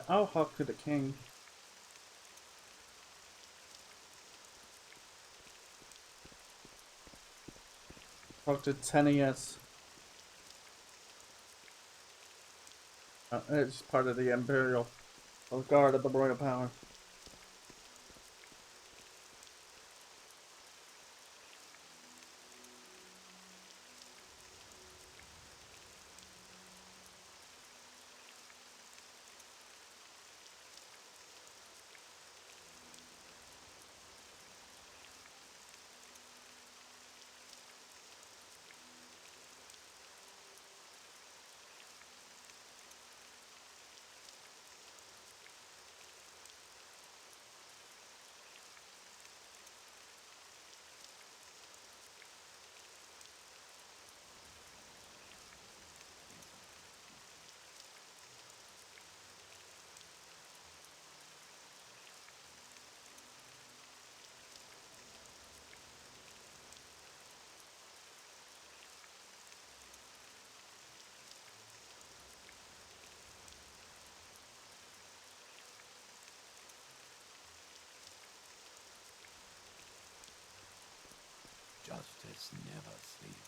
I'll talk to the king. Talk to Tenius. It's part of the Imperial Guard of the Royal Power. Justice never sleeps.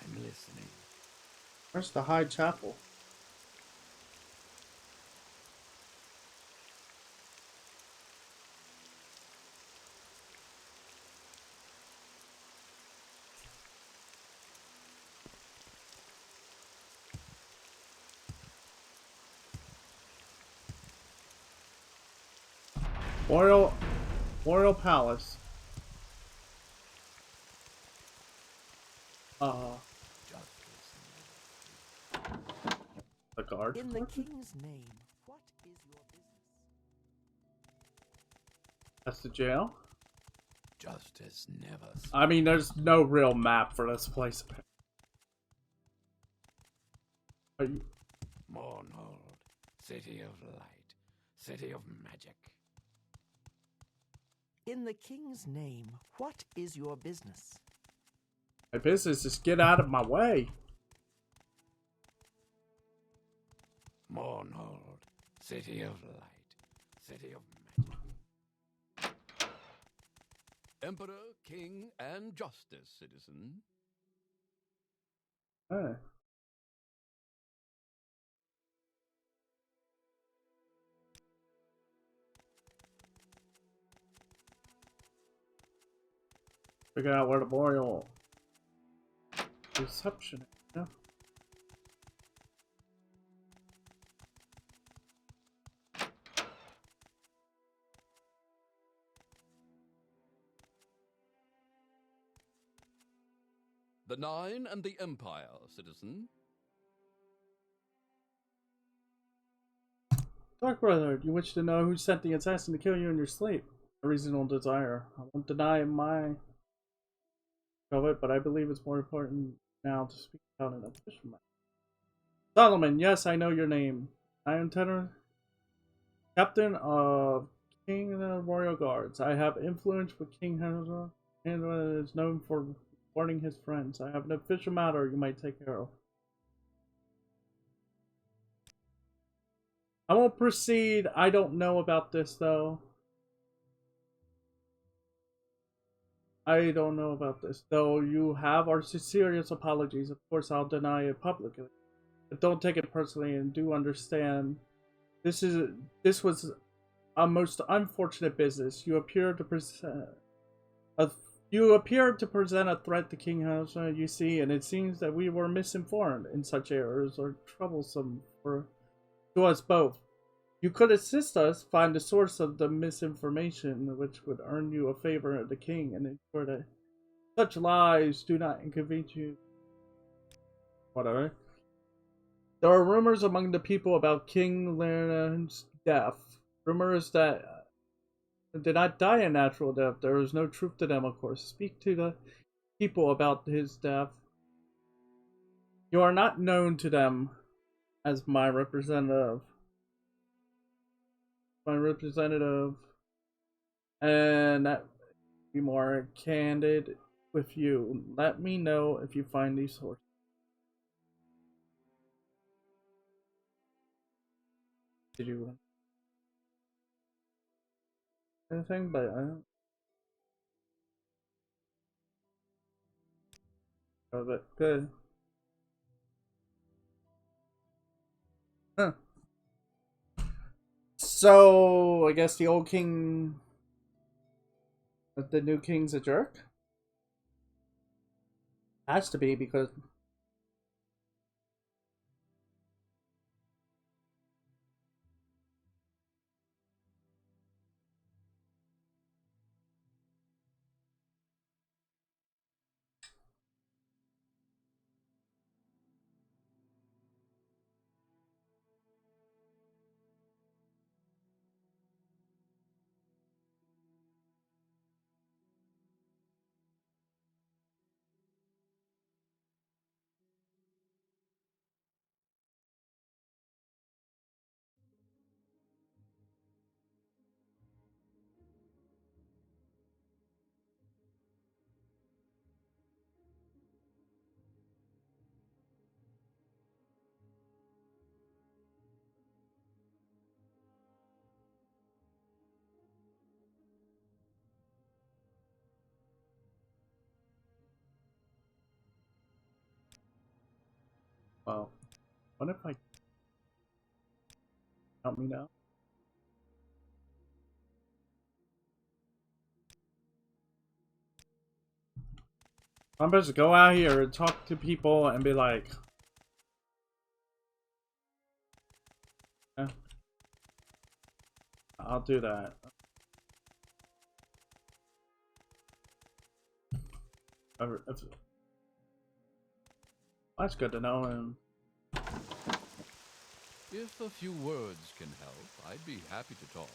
I'm listening. Where's the High Chapel? Royal Palace. The guard. In the king's name, what is your business? That's the jail. Justice never sleeps. I mean, there's no real map for this place. Are you... Morrowind, city of light, city of magic. In the king's name, what is your business? My business is get out of my way. Morrowind, city of light, city of magic. Emperor, king, and justice, citizen. Hey. Figure out where the Boreal reception is. Yeah. The Nine and the Empire, citizen. Dark Brother, you wish to know who sent the assassin to kill you in your sleep? A reasonable desire. I won't deny my of it, but I believe it's more important now to speak about an official matter. Solomon, yes, I know your name. I am Tenor, Captain of King of the Royal Guards. I have influence with King Hazra, and is known for warning his friends. I have an official matter you might take care of. I won't proceed. I don't know about this, though. I don't know about this, though. You have our sincerest apologies. Of course, I'll deny it publicly. But don't take it personally, and do understand. This was a most unfortunate business. You appear to present a threat to King House, you see, and it seems that we were misinformed, and such errors are troublesome for to us both. You could assist us find the source of the misinformation, which would earn you a favor of the king and ensure that such lies do not inconvenience you. Whatever. There are rumors among the people about King Leonard's death. Rumors that did not die a natural death. There is no truth to them, of course. Speak to the people about his death. You are not known to them as my representative. And that be more candid with you. Let me know if you find these sources. Did you anything? But I don't. Oh, but good. Huh. So I guess the old king, the new king's a jerk. Has to be because. Well, what if I help me now? I'm supposed to go out here and talk to people and be like, eh, I'll do that. That's good to know. And If a few words can help, I'd be happy to talk.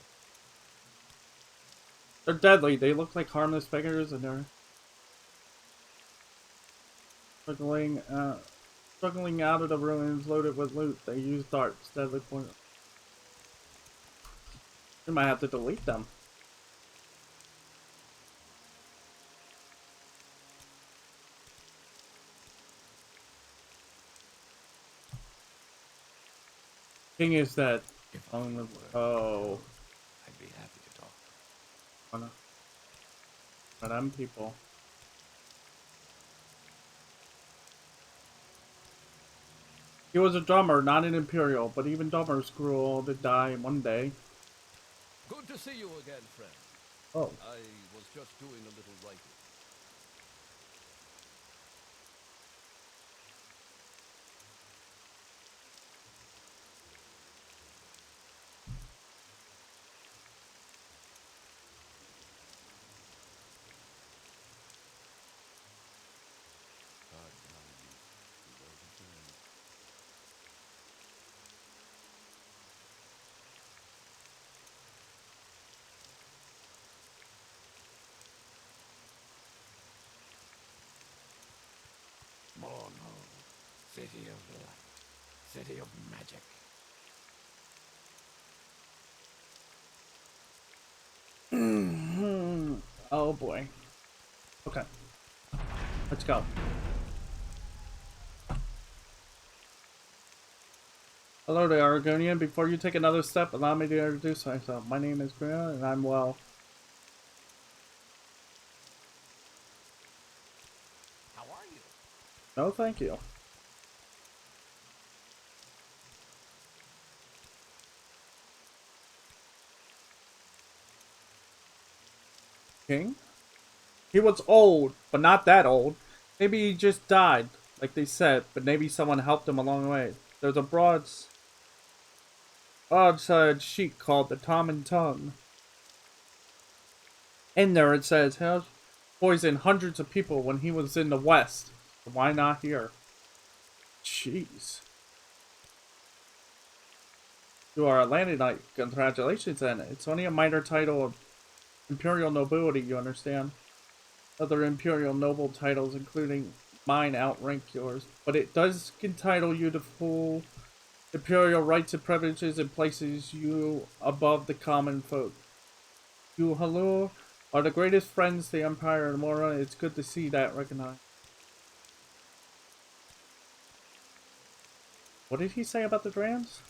they're deadly. They look like harmless figures, and they're struggling, struggling out of the ruins loaded with loot. They use darts, deadly point. You might have to delete them. Thing is that If on the I'd be happy to talk. for them people. He was a drummer, not an imperial, but even drummers grew old and die one day. Good to see you again, friend. Oh. I was just doing a little writing. Morrowind, city of light, city of magic. Oh boy. Okay. Let's go. Hello there, Argonian. Before you take another step, allow me to introduce myself. My name is Grant, and I'm well. How are you? No, thank you. King? He was old, but not that old. Maybe he just died, like they said, but maybe someone helped him along the way. There's a broad... broadside sheet called the Common Tongue. In there it says he poisoned hundreds of people when he was in the West. So why not here? Jeez. You are a Atlantic. Congratulations, then. It's only a minor title of imperial nobility, you understand? Other imperial noble titles, including mine, outrank yours. But it does entitle you to full imperial rights and privileges and places you above the common folk. You, hello, are the greatest friends the Empire and Mora. It's good to see that recognized. What did he say about the Drams?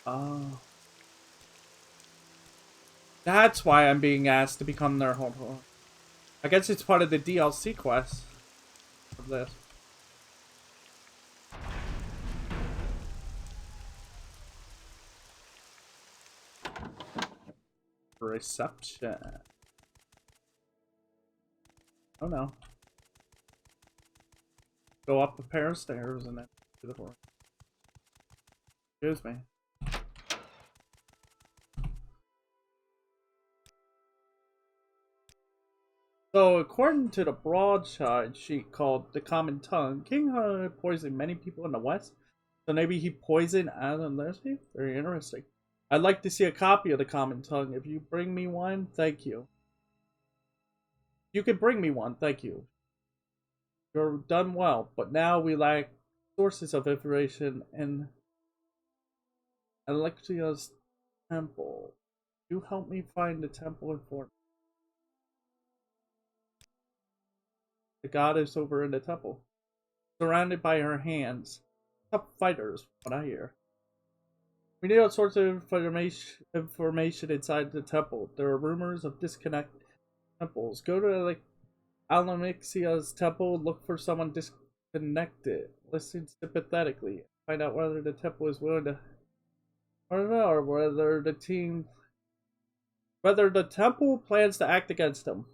Oh. That's why I'm being asked to become their whole. I guess it's part of the DLC quest of this. Reception. Oh no. Go up a pair of stairs and then to the floor. Excuse me. So, according to the broadside sheet called The Common Tongue, King Hunter poisoned many people in the West. So maybe he poisoned Adam Leslie? Very interesting. I'd like to see a copy of The Common Tongue. If you bring me one, thank you. You can bring me one, thank you. You're done well, but now we lack sources of information in Alexia's temple. You help me find the temple informant. The goddess over in the temple, surrounded by her hands. Tough fighters, what I hear. We need all sorts of information inside the temple. There are rumors of disconnect temples. Go to Alamixia's temple, look for someone disconnected. Listen sympathetically. Find out whether the temple is willing to, or whether the temple plans to act against them.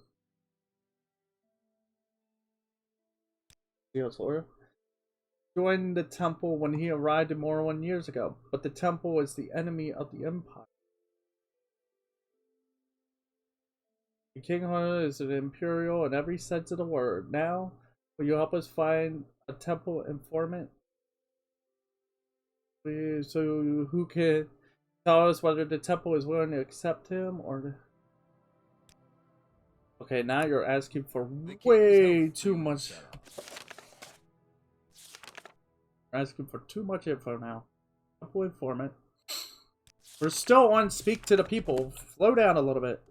Joined the temple when he arrived in Morrowind years ago, but the temple is the enemy of the Empire. The King Hunter is an imperial in every sense of the word. Now, will you help us find a temple informant? So who can tell us whether the temple is willing to accept him or... Okay, now you're asking for way too much. You're asking for too much info now. Temple informant. We're still on speak to the people. Slow down a little bit.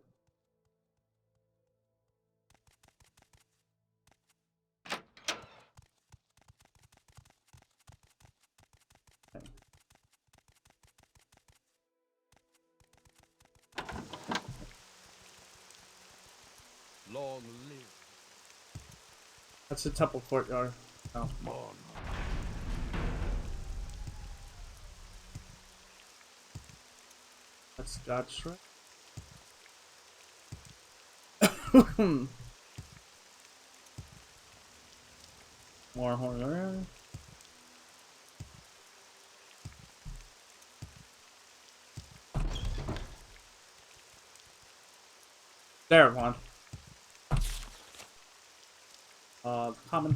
Long live. That's the temple courtyard. Oh. That's God's right. More horror. There, one. Common.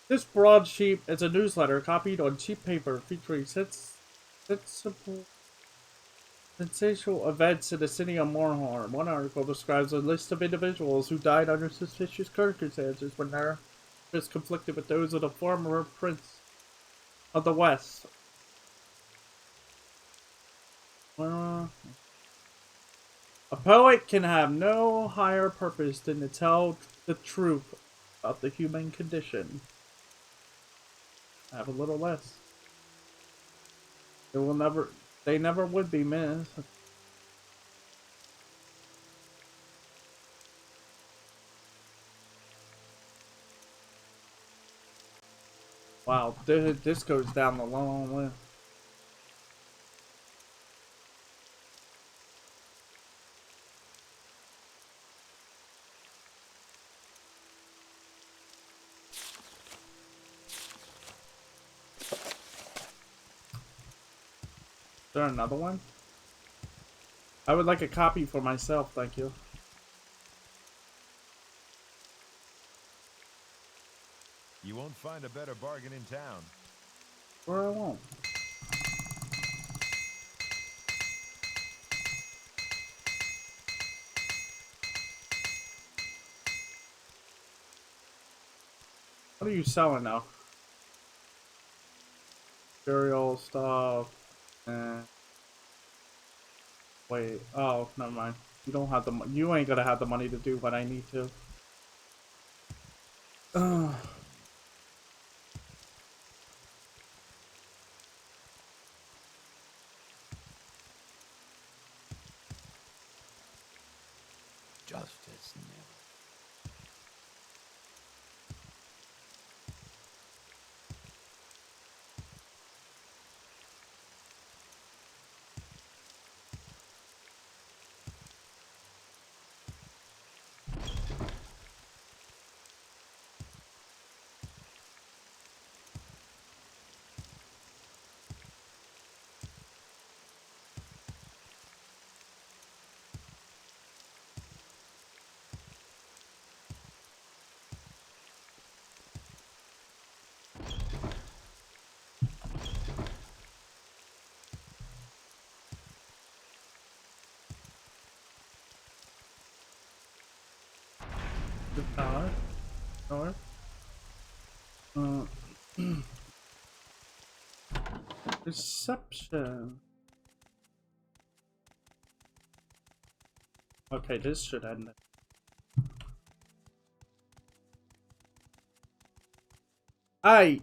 This broadsheet is a newsletter copied on cheap paper featuring sensational events in the city of Morrowind. One article describes a list of individuals who died under suspicious circumstances when their interests conflicted with those of the former prince of the West. A poet can have no higher purpose than to tell the truth about the human condition. Have a little less. They never would be missed. Wow, this goes down the long list. there another one? I would like a copy for myself, thank you. You won't find a better bargain in town. Or I won't. What are you selling now? Burial stuff. Wait. Oh, never mind. You don't have the. You ain't gonna have the money to do what I need to. Ugh. Justice never. The power. North. Reception. Okay, this should end it. I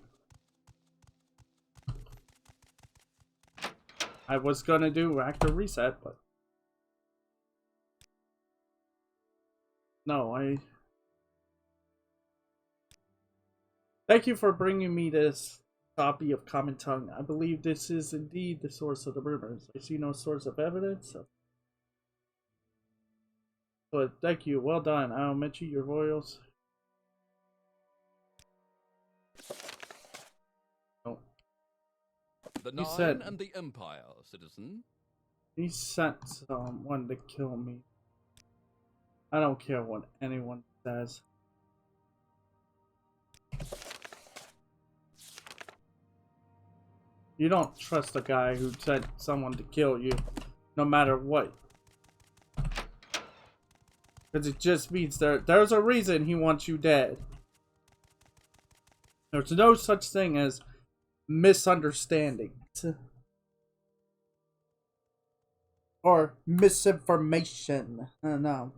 was gonna do active reset, but no, Thank you for bringing me this copy of Common Tongue. I believe this is indeed the source of the rumors. I see no source of evidence. But thank you. Well done. I'll mention your royals. Oh. The You Nine said and the Empire, citizen. he sent someone to kill me. I don't care what anyone says. You don't trust a guy who sent someone to kill you, no matter what. Because it just means there's a reason he wants you dead. There's no such thing as misunderstanding. Or misinformation. No.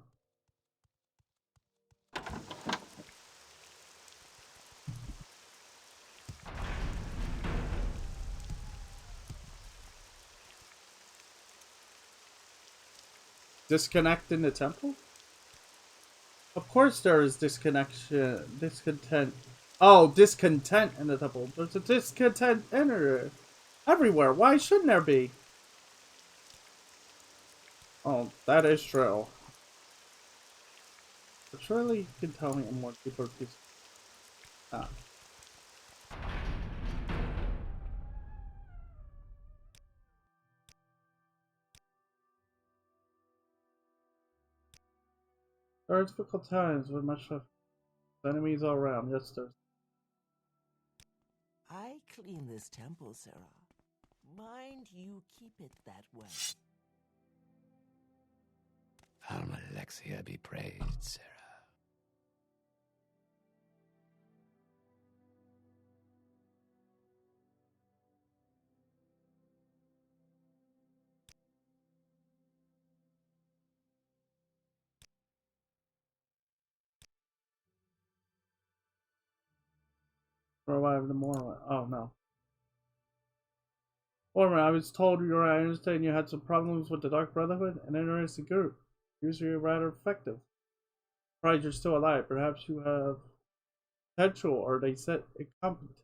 Disconnect in the temple? Of course there is discontent. Oh, discontent in the temple. There's a discontent everywhere. Why shouldn't there be? Oh, that is true. But surely you can tell me more deeper piece. Ah. There are difficult times with much of enemies all around. Yes, there's. I clean this temple, Sarah. Mind you keep it that way. Almalexia be praised, Sarah. Revive the Morrowind. Oh no. Former, I was told I understand you had some problems with the Dark Brotherhood, an interesting group. Usually rather effective. Surprised you're still alive. Perhaps you have potential, or they said incompetent.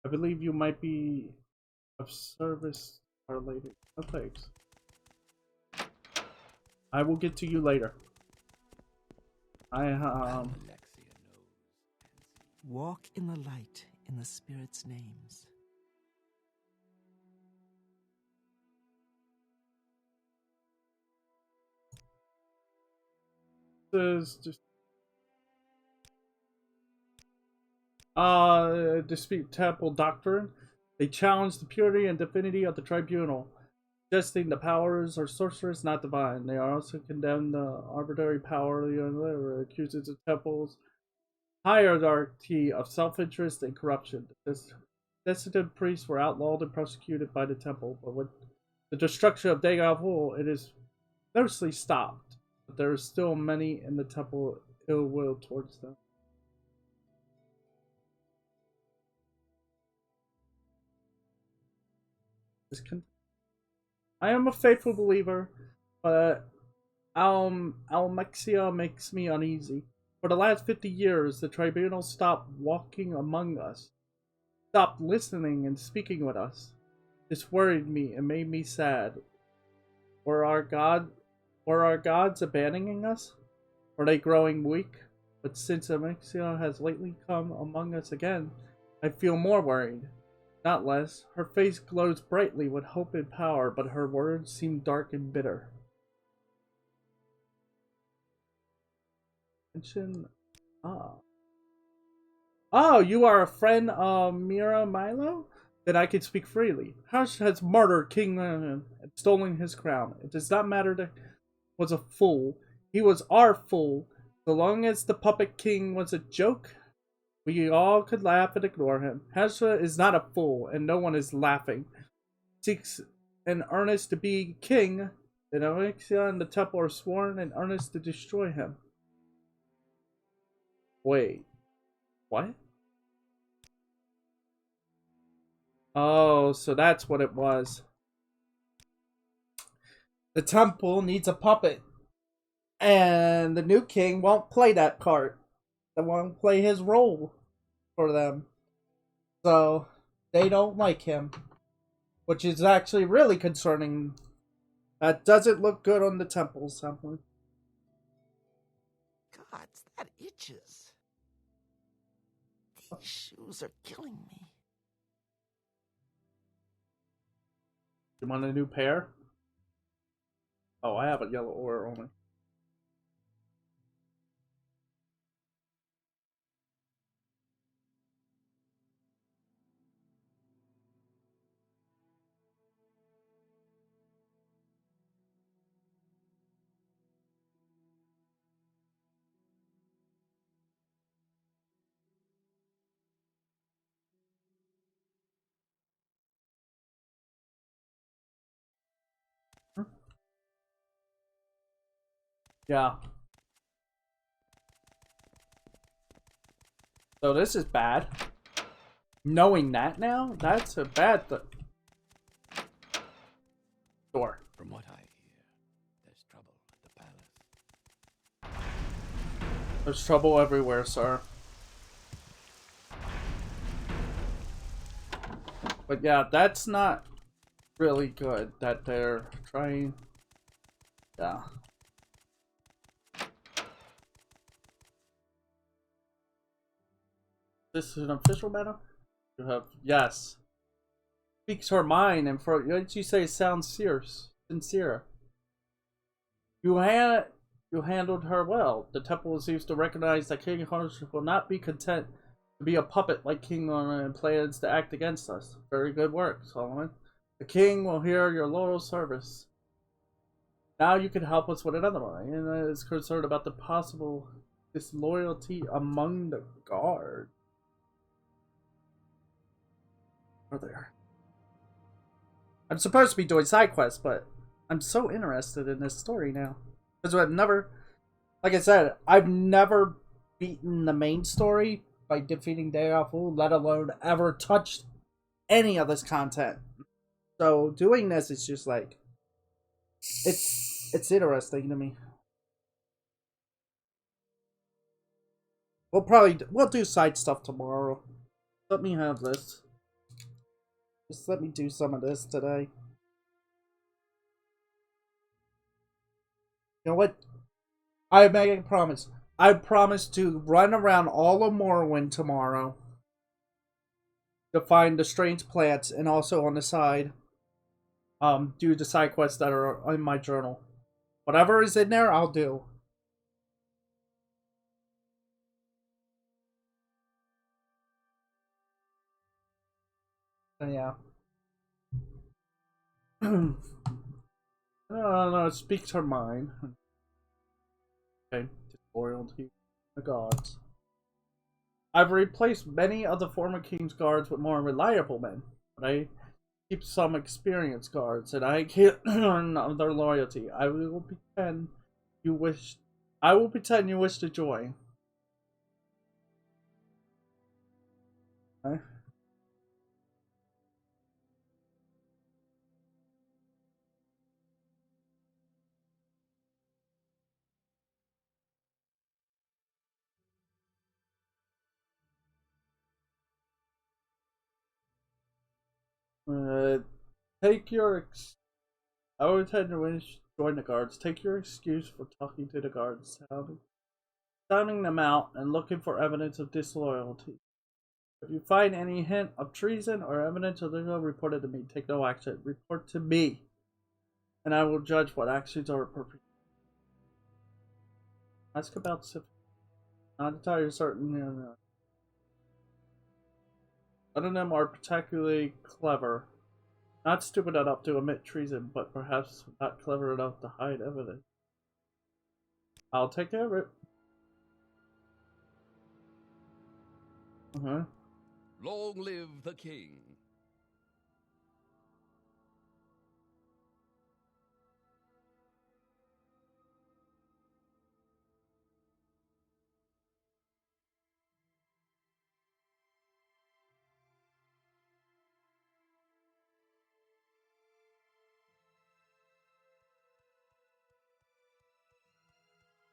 I believe you might be of service to our lady. No thanks. I will get to you later. Almalexia knows. Walk in the light in the Spirit's names. is just dispute temple doctrine. They challenge the purity and divinity of the tribunal, suggesting the powers are sorcerous, not divine. They also condemn the arbitrary power of the other, accuses the temple's hierarchy of self-interest and corruption. Dissident priests were outlawed and prosecuted by the temple, but with the destruction of Dagavul, it is mostly stopped. But there are still many in the temple ill will towards them. I am a faithful believer, but Almexia makes me uneasy. For the last 50 years, the tribunal stopped walking among us, stopped listening and speaking with us. This worried me and made me sad. Were our gods abandoning us? Were they growing weak? But since Almexia has lately come among us again, I feel more worried. Not less. Her face glows brightly with hope and power, but her words seem dark and bitter. Oh, you are a friend of Mira Milo? Then I can speak freely. Hush has murdered King Lenin and stolen his crown. It does not matter that he was a fool. He was our fool. So long as the puppet king was a joke, we all could laugh and ignore him. Hashra is not a fool, and no one is laughing. Seeks in earnest to be king, then Alexia and the temple are sworn in earnest to destroy him. Wait, what? Oh, so that's what it was. The temple needs a puppet, and the new king won't play that part. They won't play his role for them. So they don't like him, which is actually really concerning. That doesn't look good on the temple, something. God, that itches. These shoes are killing me. You want a new pair? Oh, I have a yellow ore only. Yeah. So this is bad. Knowing that now, that's a bad thing. Sure. From what I hear, there's trouble at the palace. There's trouble everywhere, sir. But yeah, that's not really good that they're trying. Yeah. This is an official matter? You have, yes. Speaks her mind, and for what did you say sounds sincere. You handled her well. The temple seems to recognize that King Harsh will not be content to be a puppet like King Lorna and plans to act against us. Very good work, Solomon. The king will hear your loyal service. Now you can help us with another one, and is concerned about the possible disloyalty among the guard. Are there? I'm supposed to be doing side quests, but I'm so interested in this story now. Because I've never, like I said, I've never beaten the main story by defeating Dagavul, let alone ever touched any of this content. So doing this is just like, it's interesting to me. We'll do side stuff tomorrow. Let me have this. Just let me do some of this today. You know what? I make a promise. I promise to run around all of Morrowind tomorrow to find the strange plants, and also on the side, do the side quests that are in my journal. Whatever is in there, I'll do. Yeah. No, it speaks her mind. Okay, disloyalty. The gods. I've replaced many of the former king's guards with more reliable men, but I keep some experienced guards, and I can't earn their loyalty. I will pretend you wish. I will pretend you wish to join. Okay. Take your. I will pretend you wish to join the guards. Take your excuse for talking to the guards, sounding them out, and looking for evidence of disloyalty. If you find any hint of treason or evidence of this, report it to me. Take no action. Report to me, and I will judge what actions are appropriate. Ask about Sif. Not entirely certain. None of them are particularly clever. Not stupid enough to admit treason, but perhaps not clever enough to hide evidence. I'll take care of it. Long live the king.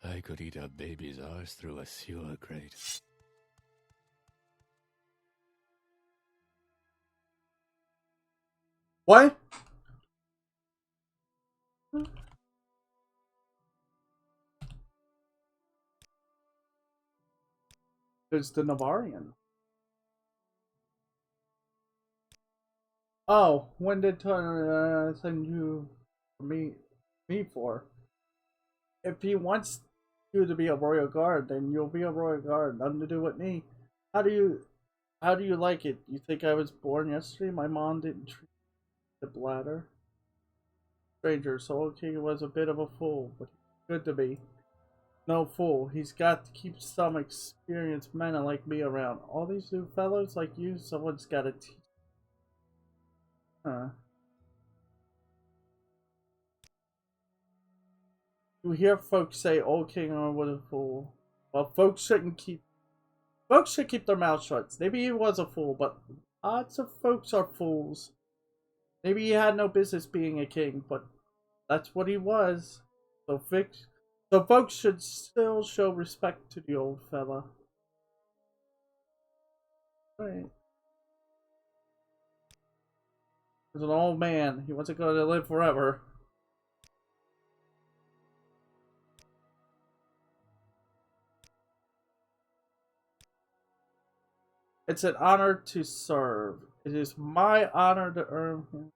I could eat a baby's arse through a sewer grate. What? There's the Navarian. Oh, when did send you me for? If he wants you to be a royal guard, then you'll be a royal guard. Nothing to do with me. How do you like it? You think I was born yesterday? My mom didn't treat the bladder. Stranger, Soul King was a bit of a fool, but he's good to me. No fool. He's got to keep some experienced men like me around. All these new fellows like you, someone's got to teach. Huh. You hear folks say old king was a fool. Well, folks should keep their mouths shut. Maybe he was a fool, but lots of folks are fools. Maybe he had no business being a king, but that's what he was. So folks should still show respect to the old fella. Right. He's an old man. He wasn't going to live forever. It's an honor to serve. It is my honor to earn him.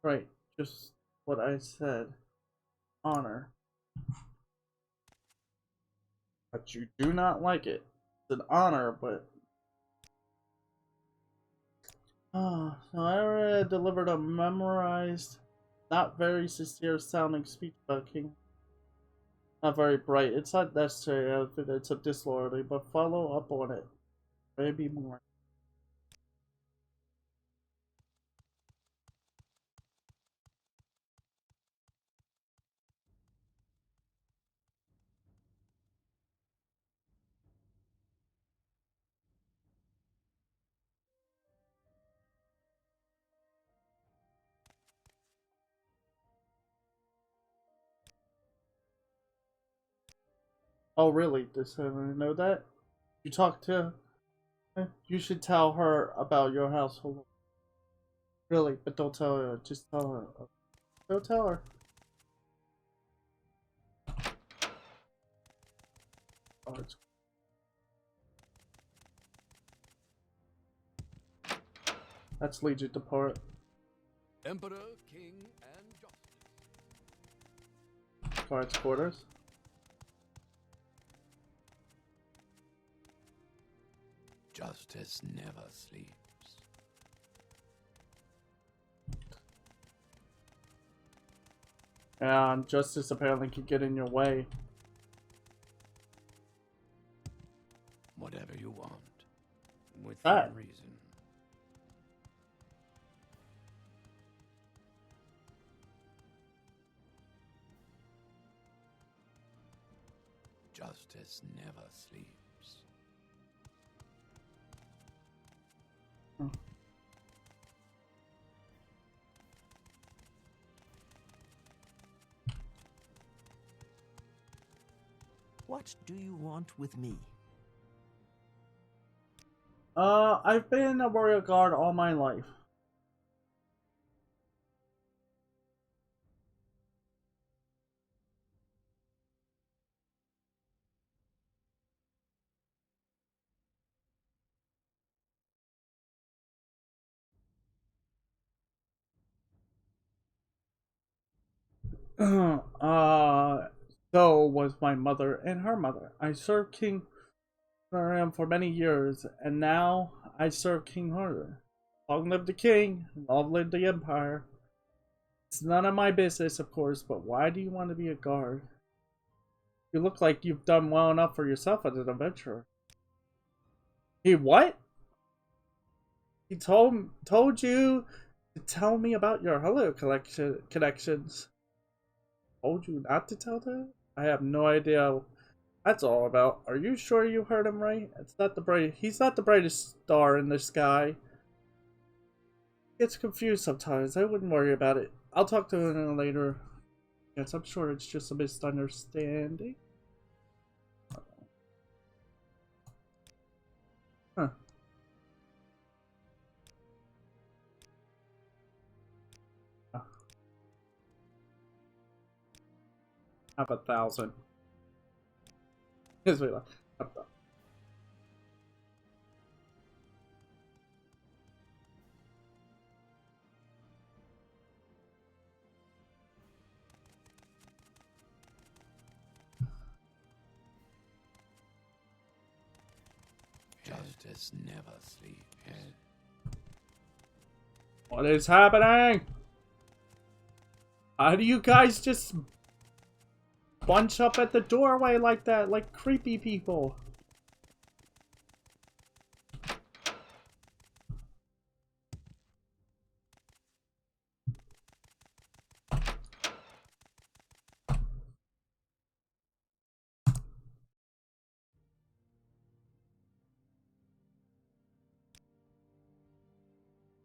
Right, just what I said. Honor. But you do not like it. It's an honor, but... So I already delivered a memorized, not very sincere sounding speech about King. Not very bright. It's not necessary evidence of disloyalty, but follow up on it. Maybe more. Oh, really? Does anyone know that? You talk to... You should tell her about your household. Really, but don't tell her. Just tell her. Don't tell her. Oh, it's... That's Legion Depart. Emperor, king, and justice. Guards quarters. Justice never sleeps. And justice apparently can get in your way. Whatever you want. Within Right. reason. Justice never sleeps. What do you want with me? I've been a warrior guard all my life. So was my mother and her mother. I served King Aram for many years, and now I serve King Harder. Long live the king, long live the empire. It's none of my business, of course, but why do you want to be a guard? You look like you've done well enough for yourself as an adventurer. He what? He told you to tell me about your Hello connections. Told you not to tell that? I have no idea what that's all about. Are you sure you heard him right? He's not the brightest star in the sky. Gets confused sometimes. I wouldn't worry about it. I'll talk to him later. Yes, I'm sure it's just a misunderstanding. Huh. Have 1,000. Here's what Justice never sleeps. What is happening? How do you guys just bunch up at the doorway like that, like creepy people?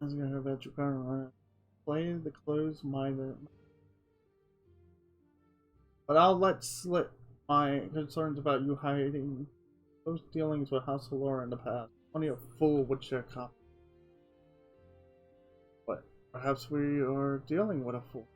I was gonna hear about your car. Play the closed-minded. But I'll let slip my concerns about you hiding those dealings with House of Laura in the past. Only a fool would share copy. But perhaps we are dealing with a fool.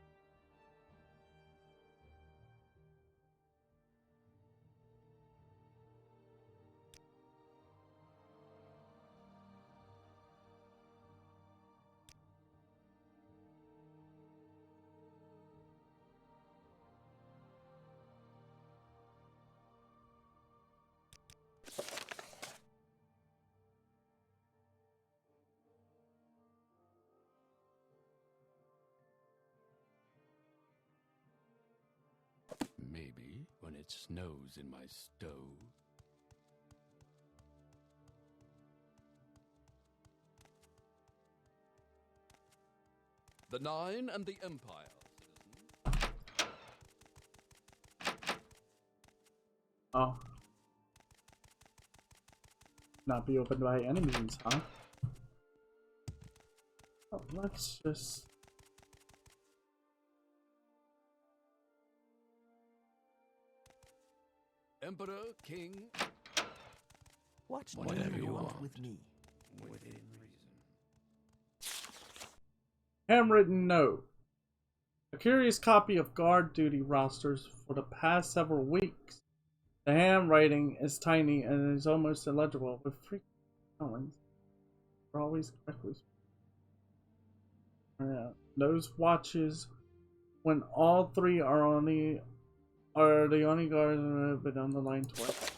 Maybe when it snows in my stove. The Nine and the Empire, Oh. Not be opened by enemies, huh? Oh, let's just... Emperor, King. What Whatever do you you want want. with me? Within reason. Handwritten note. A curious copy of guard duty rosters for the past several weeks. The handwriting is tiny and is almost illegible with frequent spellings. They're always correctly spelled. Yeah. Those watches when all three are the only guards that have been on the line twice.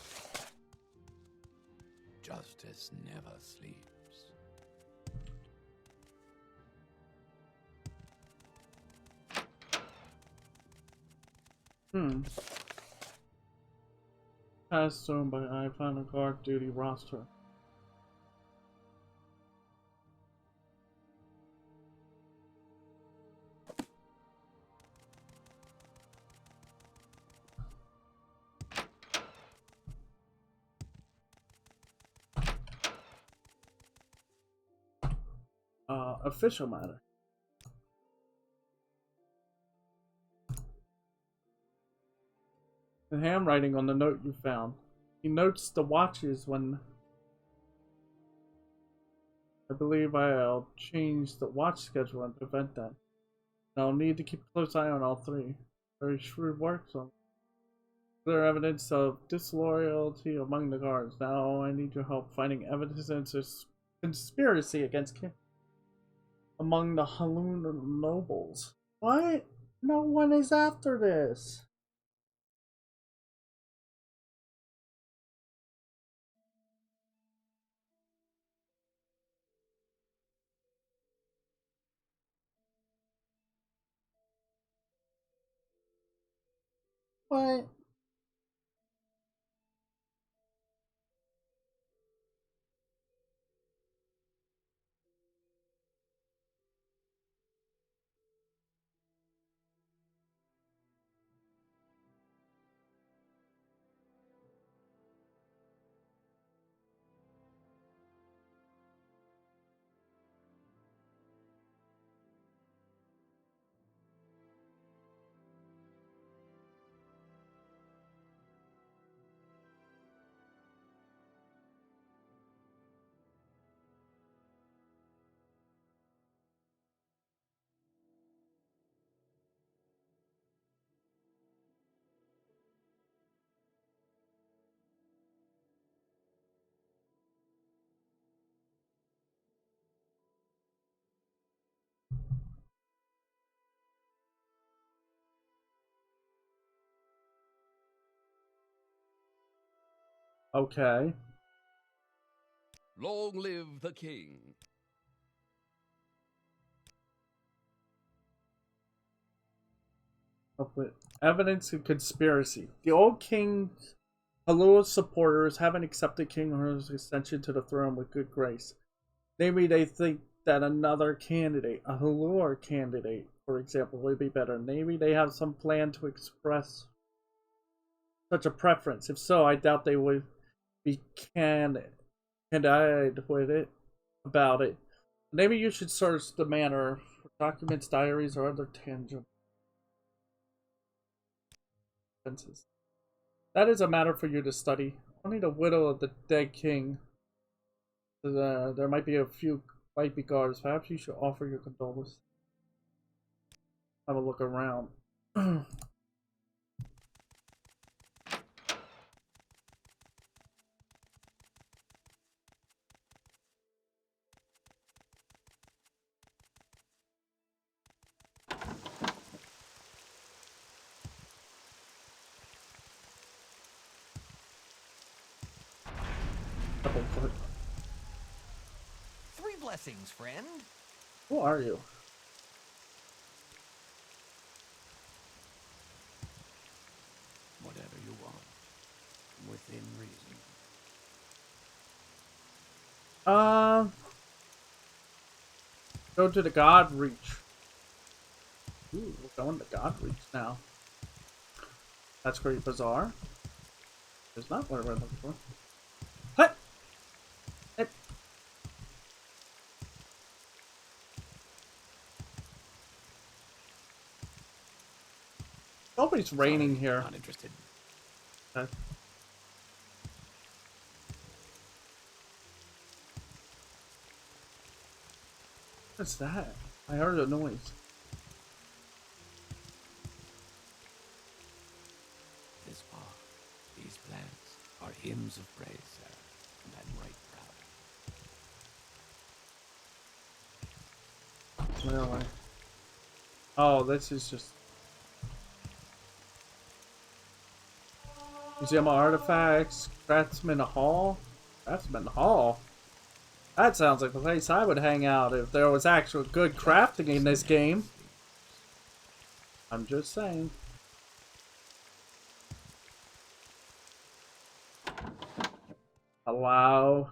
Justice never sleeps. Passed soon, but I found a guard duty roster. Official matter. The handwriting on the note you found. He notes the watches when... I believe I'll change the watch schedule and prevent that. I'll need to keep a close eye on all three. Very shrewd work, so... Clear evidence of disloyalty among the guards. Now I need your help finding evidence of conspiracy against King among the Halun nobles. What? No one is after this. What? Okay. Long live the king. Up with evidence of conspiracy. The old king Halua's supporters haven't accepted King Halua's ascension to the throne with good grace. Maybe they think that another candidate, a Halua candidate, for example, would be better. Maybe they have some plan to express such a preference. If so, I doubt they would be candid with it about it. Maybe you should search the manor for documents, diaries, or other tangible evidences. That is a matter for you to study. Only the widow of the dead king. There might be a few guards. Perhaps you should offer your condolences. Have a look around. Three blessings, friend. Who are you? Whatever you want, within reason. Go to the God Reach. Ooh, we're going to God Reach now. That's pretty bizarre. It's not what we're looking for. What? It... Nobody's raining here. Not interested. Okay. What's that? I heard a noise. This park, these plants, are hymns of praise, sir, and I'm right proud. Where am I? Oh, this is just... Museum of Artifacts, Craftsman Hall? Craftsman Hall? That sounds like the place I would hang out if there was actual good crafting in this game. I'm just saying. Hello?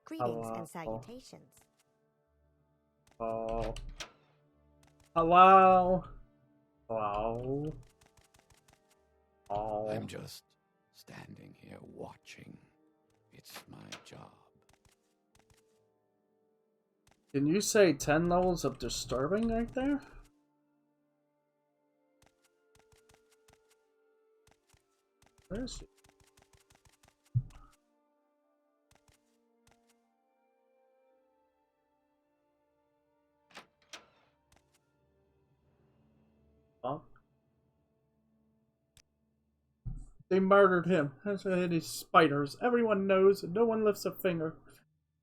Greetings Hello. and salutations. Oh. Hello? Hello? Oh. I'm just standing here watching. It's my job. Can you say 10 levels of disturbing right there? Where is he? Oh. They murdered him. That's why these spiders. Everyone knows and no one lifts a finger.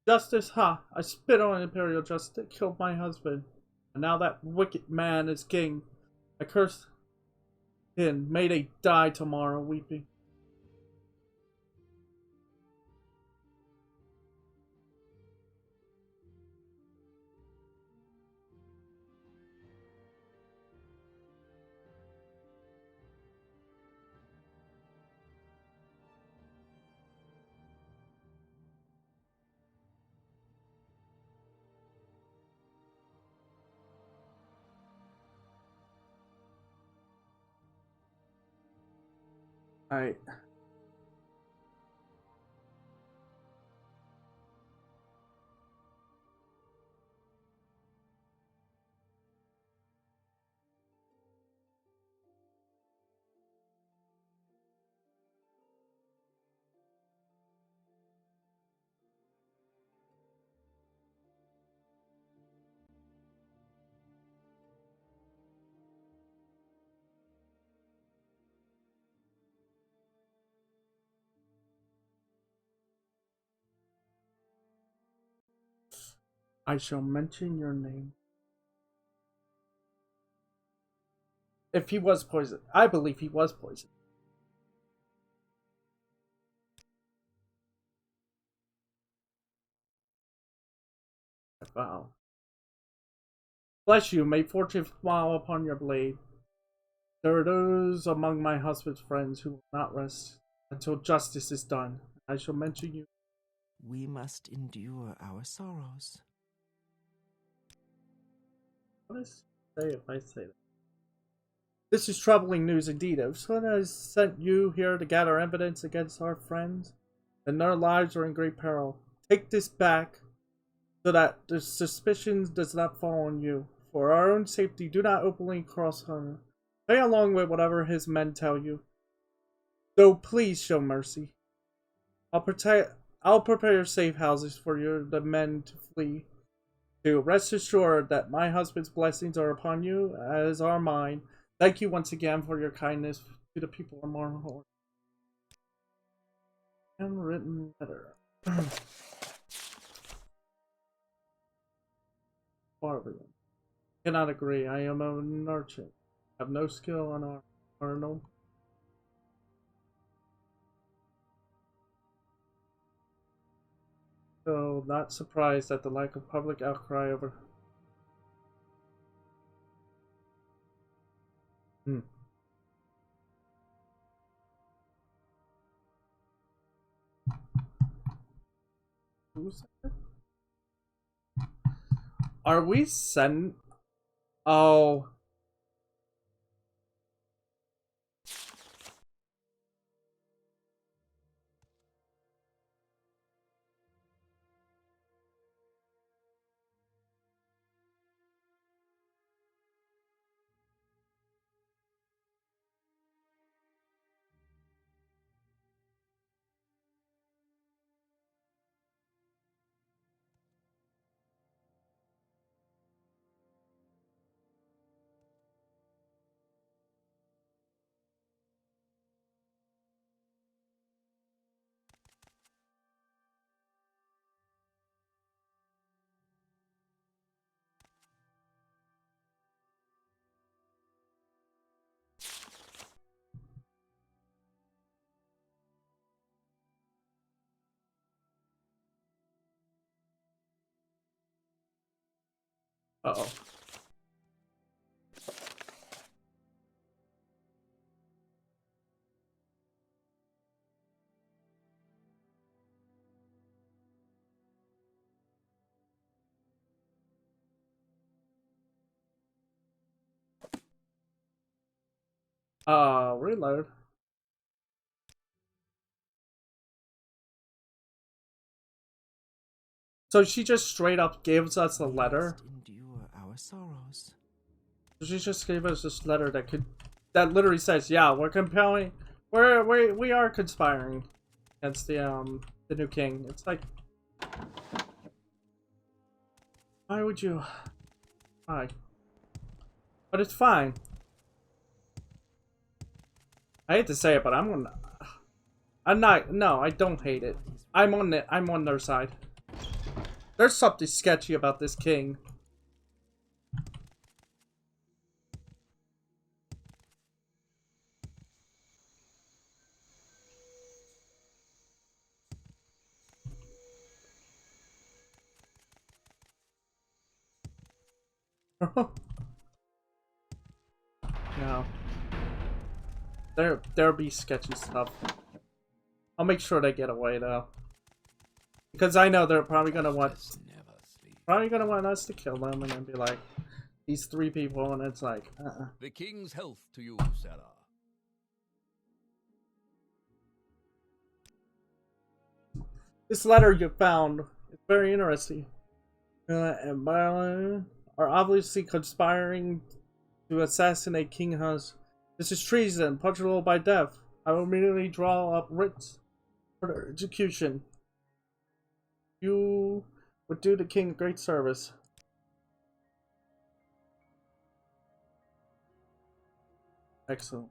Justice, ha! I spit on Imperial justice that killed my husband. And now that wicked man is king. I curse him. May they die tomorrow, weeping. Alright. I shall mention your name. If he was poisoned. I believe he was poisoned. Wow. Bless you, may fortune smile upon your blade. There are those among my husband's friends who will not rest until justice is done. I shall mention you. We must endure our sorrows. What does it say if I say that? This is troubling news indeed. If someone has sent you here to gather evidence against our friends, and their lives are in great peril. Take this back so that the suspicion does not fall on you. For our own safety, do not openly cross Hunter. Play along with whatever his men tell you. Though please show mercy. I'll prepare safe houses for the men to flee to. Rest assured that my husband's blessings are upon you, as are mine. Thank you once again for your kindness to the people of Morrowind. Handwritten letter. Barbarian. Cannot agree. I am a merchant. Have no skill on art. Or no. So, not surprised at the lack of public outcry over. Who's that? Are we send? Oh. Uh-oh. Reload. So she just straight up gives us a We letter. must endure our sorrows. She just gave us this letter that literally says, "Yeah, we're compelling, we are conspiring against the new king." It's like, why would you? Why? But it's fine. I hate to say it, but I'm not. No, I don't hate it. I'm on their side. There's something sketchy about this king. No. There'll be sketchy stuff. I'll make sure they get away though. Because I know they're probably gonna want us to kill them and then be like, these 3 people, and it's like, The king's health to you, Sarah. This letter you found is very interesting. And Marlon are obviously conspiring to assassinate King Hus. This is treason, punishable by death. I will immediately draw up writs for their execution. You would do the king a great service. Excellent.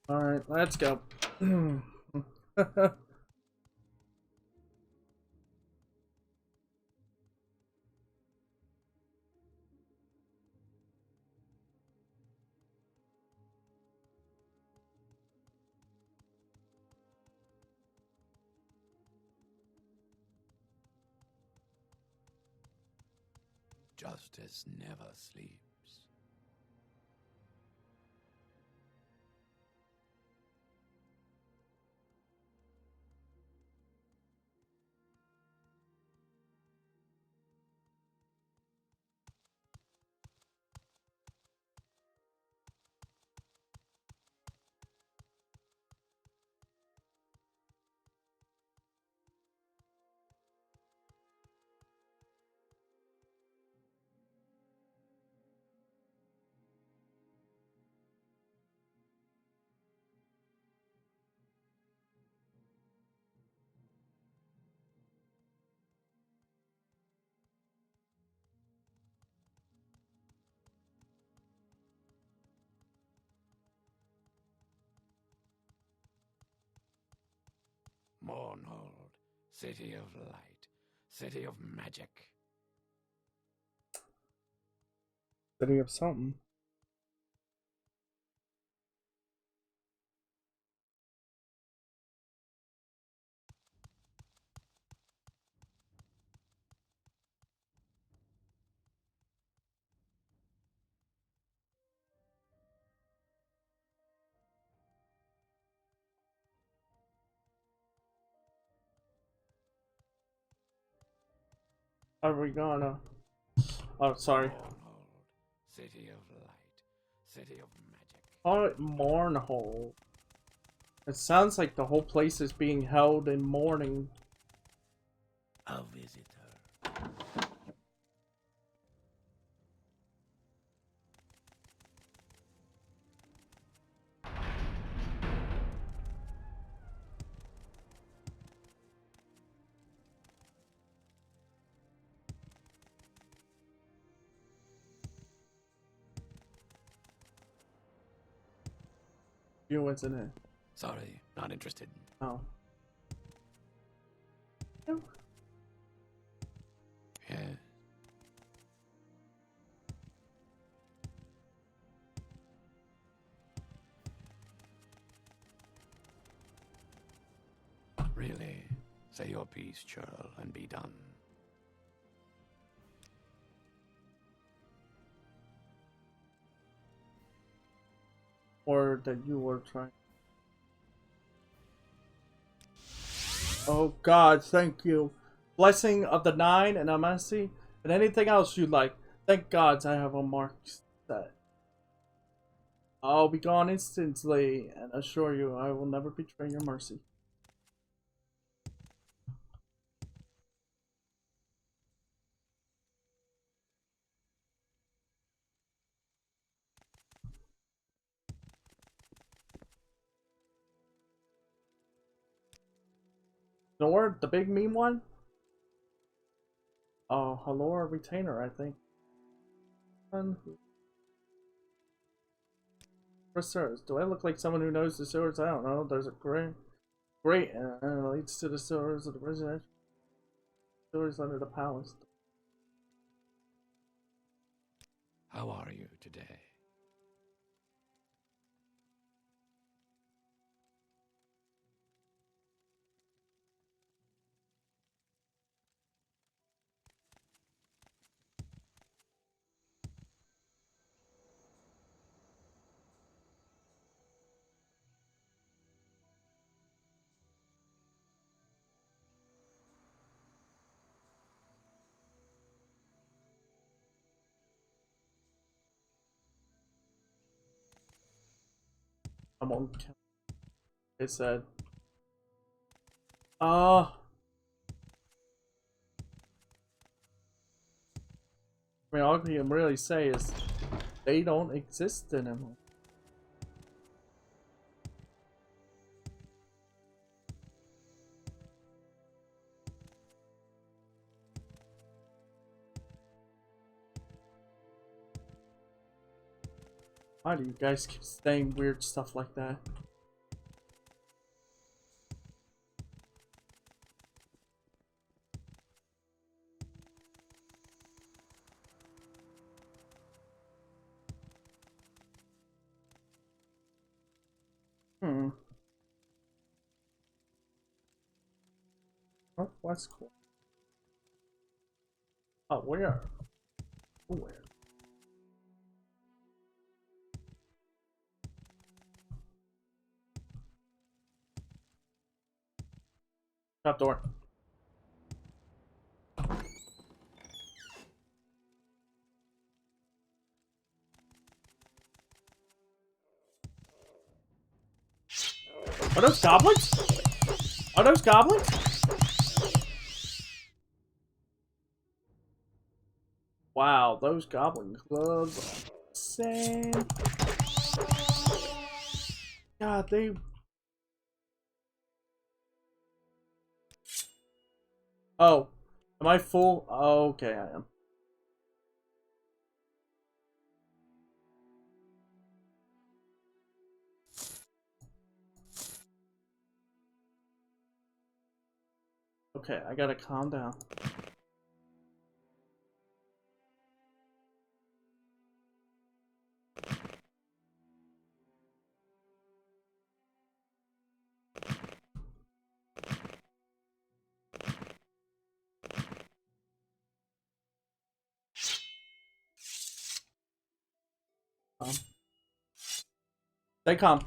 Alright, let's go. Justice never sleeps. Mournhold, city of light, city of magic. City of something. Are we gonna? Oh, sorry. Mournhold, city of light, city of magic. Call it Mournhold. It sounds like the whole place is being held in mourning. A visitor. You isn't it? Sorry, not interested. Oh. Yeah. Really, say your piece, churl, and be done. Or that you were trying. Oh God, thank you. Blessing of the Nine and Amasi, and anything else you'd like. Thank gods I have a mark set. I'll be gone instantly, and assure you I will never betray your mercy. Nor the big mean one? Oh, Halora Retainer, I think. Sewers. Do I look like someone who knows the sewers? I don't know. There's a great leads to the sewers of the residential sewers under the palace. How are you today? I'm on count. It said. I mean, all you can really say is they don't exist anymore. Why do you guys keep saying weird stuff like that? Northwest Corner. Oh, where? Where? Top door. Are those goblins? Are those goblins? Wow, those goblin clubs are insane. God, they... Oh, am I full? Oh, okay, I am. Okay, I gotta calm down. Stay calm.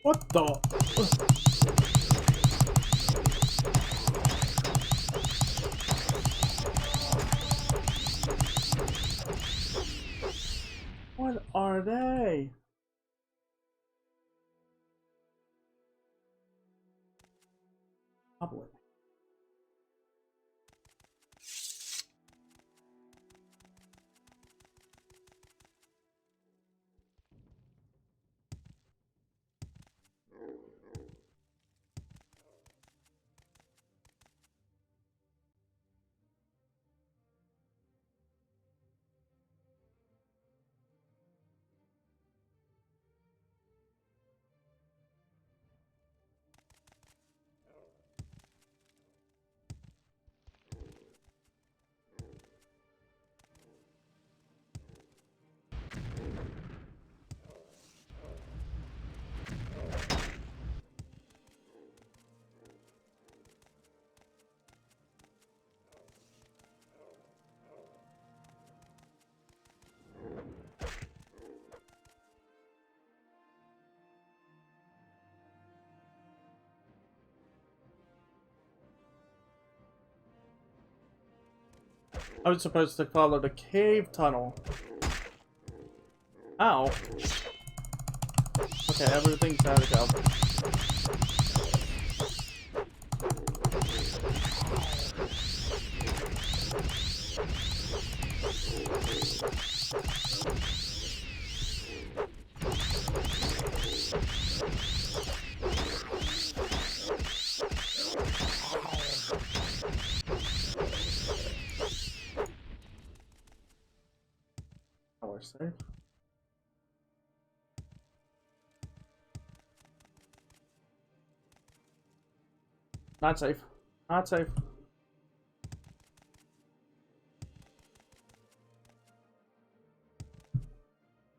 What the? What are they? Goblin. I was supposed to follow the cave tunnel. Ow. Okay, everything's gotta go. Oh, we're safe. Not safe. Not safe.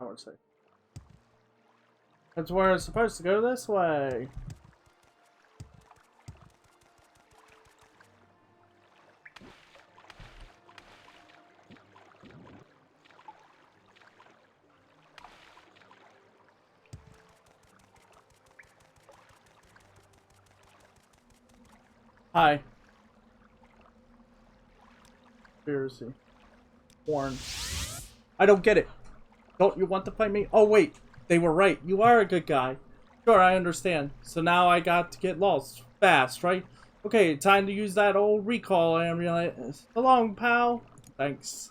Oh, we're safe. That's where it's supposed to go, this way. Hi. Conspiracy. Warn. I don't get it. Don't you want to fight me? Oh wait, they were right. You are a good guy. Sure, I understand. So now I got to get lost fast, right? Okay, time to use that old recall amulet. So long, pal. Thanks.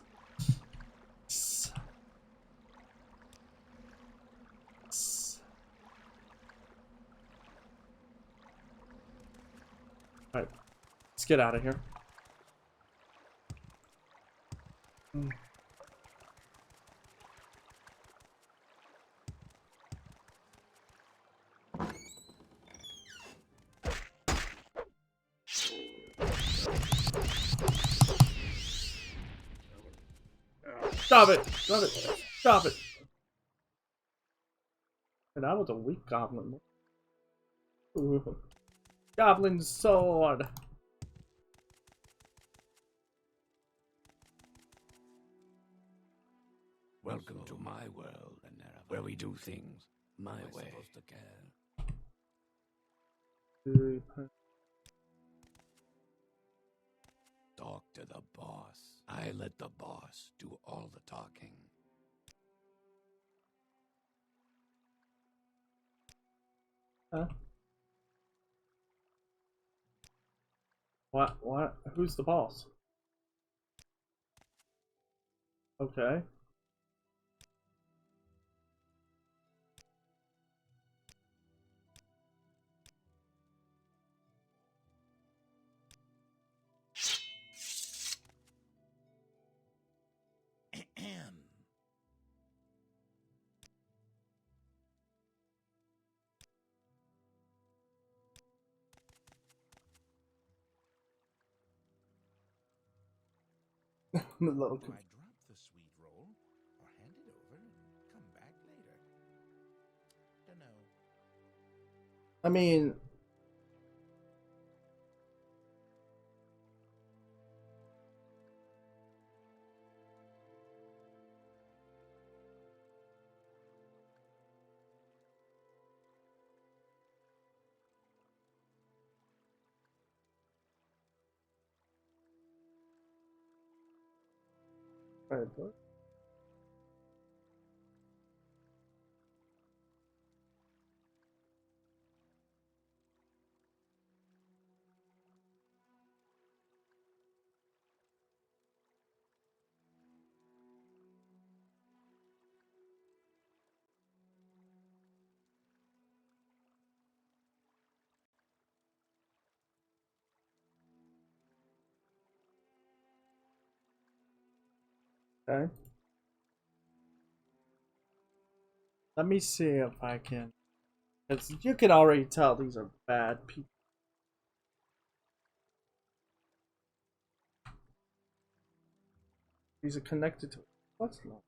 Alright, let's get out of here. Stop it! Stop it! Stop it! And that was a weak goblin. Ooh. Goblin sword! Welcome to my world, where we do things my way. Talk to the boss. I let the boss do all the talking. Huh? What? What? Who's the boss? Okay. I'm a little Do I confused. drop the sweet roll or hand it over and come back later? Dunno. I mean, alright, what? Okay. Let me see if I can. Because you can already tell these are bad people. These are connected to. What's wrong?